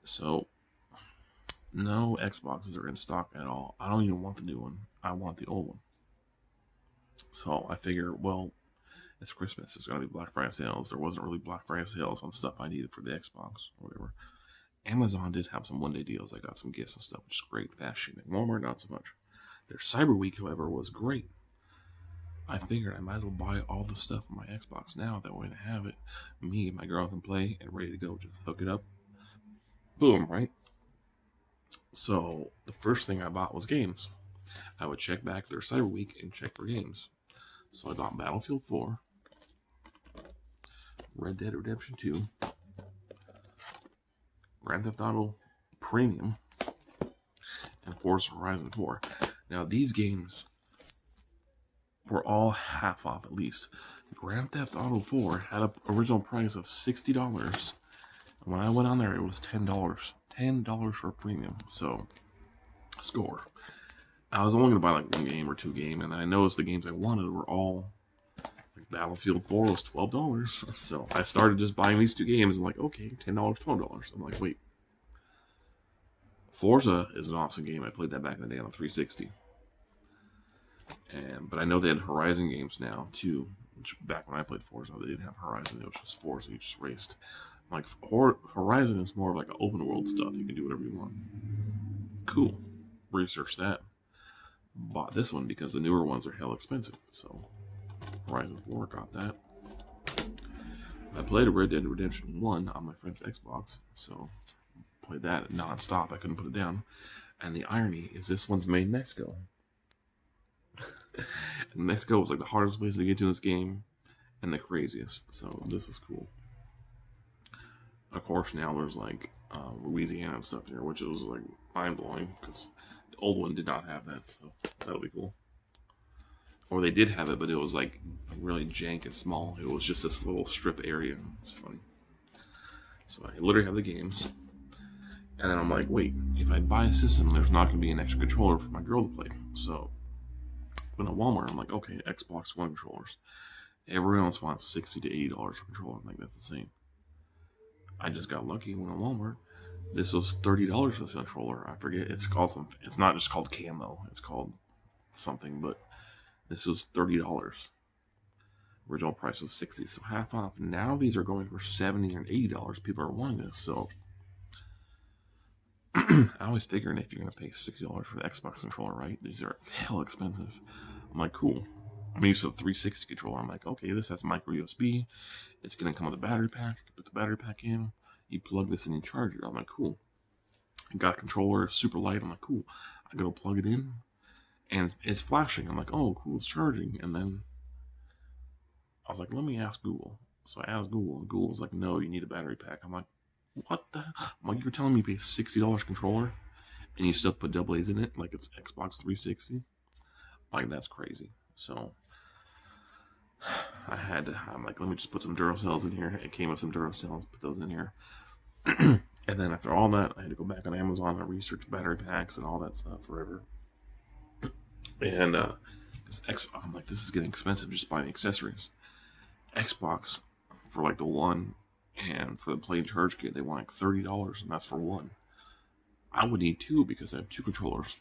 So no Xboxes are in stock at all. I don't even want the new one. I want the old one. So I figure, well, it's Christmas. There's gonna be Black Friday sales. There wasn't really Black Friday sales on stuff I needed for the Xbox or whatever. Amazon did have some one-day deals. I got some gifts and stuff, which is great. Fast shipping. Walmart, not so much. Their Cyber Week, however, was great. I figured I might as well buy all the stuff on my Xbox now. That way I have it. Me and my girl can play and ready to go. Just hook it up. Boom, right? So the first thing I bought was games. I would check back their Cyber Week and check for games. So I got Battlefield 4, Red Dead Redemption 2, Grand Theft Auto Premium, and Forza Horizon 4. Now these games were all half off at least. Grand Theft Auto 4 had an original price of $60. And when I went on there, it was $10. $10 for a premium. So, score. I was only going to buy like one game or two games, and I noticed the games I wanted were all like Battlefield 4 was $12. So I started just buying these two games and like, okay, $10, $12. I'm like, wait. Forza is an awesome game. I played that back in the day on the 360. But I know they had Horizon games now too. Which back when I played Forza, they didn't have Horizon. It was just Forza. You just raced. Like Horizon is more of like an open world stuff. You can do whatever you want. Cool. Research that. Bought this one because the newer ones are hell expensive. So Horizon 4 got that. I played Red Dead Redemption 1 on my friend's Xbox. So played that non-stop. I couldn't put it down. And the irony is this one's made in Mexico. And Mexico was like the hardest place to get to in this game and the craziest. So this is cool. Of course, now there's like Louisiana and stuff here, which was like mind blowing because the old one did not have that. So that'll be cool. Or they did have it, but it was like really jank and small. It was just this little strip area. It's funny. So I literally have the games. And then I'm like, wait, if I buy a system, there's not going to be an extra controller for my girl to play. So when at Walmart, I'm like, okay, Xbox One controllers. Everyone else wants $60 to $80 for controller. I'm like, that's insane. I just got lucky when at Walmart. This was $30 for this controller. I forget. It's called something. It's not just called camo. It's called something, but this was $30. Original price was $60, so half off. Now these are going for $70 and $80. People are wanting this, so I always figured if you're gonna pay $60 for the Xbox controller, right? These are hell expensive. I'm like, cool. I'm used to the 360 controller. I'm like, okay, this has micro USB. It's gonna come with a battery pack. You put the battery pack in. You plug this in and charge it. I'm like, cool. I got a controller, super light. I'm like, cool. I go plug it in, and it's flashing. I'm like, oh, cool, it's charging. And then I was like, let me ask Google. So I asked Google, and Google's like, no, you need a battery pack. I'm like, what the? I'm like, you're telling me you pay $60 controller, and you still put double A's in it, like it's Xbox 360? Like, that's crazy. So I'm like, let me just put some Duracells in here. It came with some Duracells, put those in here. And then after all that, I had to go back on Amazon and research battery packs and all that stuff forever. And I'm like, this is getting expensive just buying accessories. Xbox for like the one, and for the plain charge kit, they want like $30, and that's for one. I would need two because I have two controllers.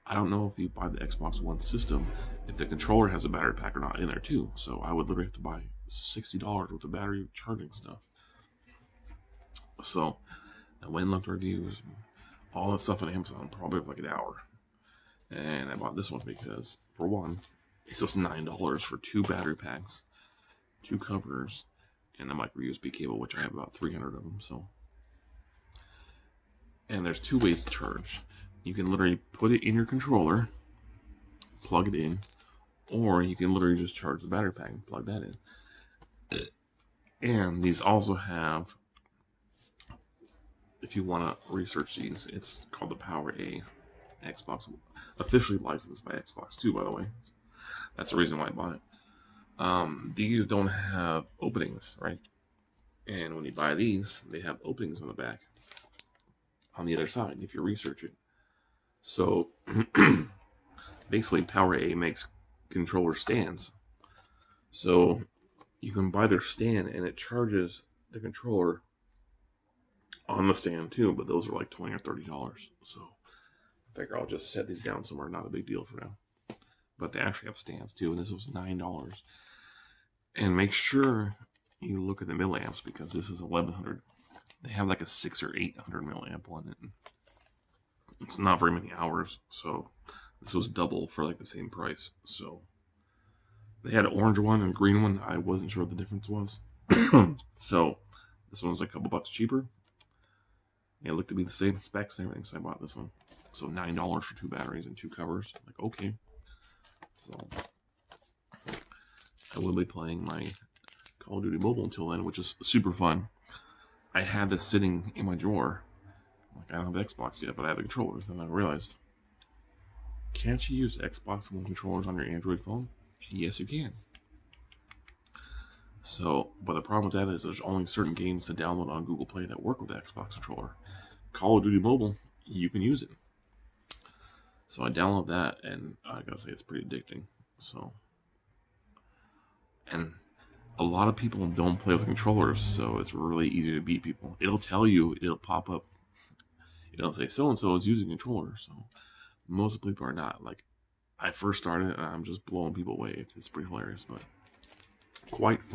I don't know if you buy the Xbox One system, if the controller has a battery pack or not in there too. So I would literally have to buy $60 worth of battery charging stuff. So I went and looked at reviews, all that stuff on Amazon, probably for like an hour. And I bought this one because, for one, it's just $9 for two battery packs, two covers, and a micro USB cable, which I have about 300 of them. So, and there's two ways to charge. You can literally put it in your controller, plug it in, or you can literally just charge the battery pack and plug that in. And these also have, if you want to research these, it's called the Power A. Xbox, officially licensed by Xbox too, by the way. That's the reason why I bought it. These don't have openings, right? And when you buy these, they have openings on the back, on the other side, if you research it. So basically, Power A makes controller stands. So you can buy their stand, and it charges the controller on the stand too, but those are like $20 or $30. So I figure I'll just set these down somewhere. Not a big deal for now. But they actually have stands too, and this was $9. And make sure you look at the milliamps because this is 1100. They have like a 600 or 800 milliamp one, and it's not very many hours. So this was double for like the same price. So they had an orange one and a green one. I wasn't sure what the difference was. So this one was like a couple bucks cheaper. It looked to be the same specs and everything, so I bought this one. So $9 for 2 batteries and 2 covers. Like, okay. So I will be playing my Call of Duty Mobile until then, which is super fun. I had this sitting in my drawer. Like, I don't have the Xbox yet, but I have the controllers. And I realized, can't you use Xbox One controllers on your Android phone? Yes, you can. So, but the problem with that is there's only certain games to download on Google Play that work with the Xbox controller. Call of Duty Mobile, you can use it. So I download that, and I gotta say it's pretty addicting. So, and a lot of people don't play with controllers, so it's really easy to beat people. It'll tell you, it'll pop up, it'll say so and so is using controllers. So most people are not. Like, I first started, and I'm just blowing people away. It's pretty hilarious, but quite fun.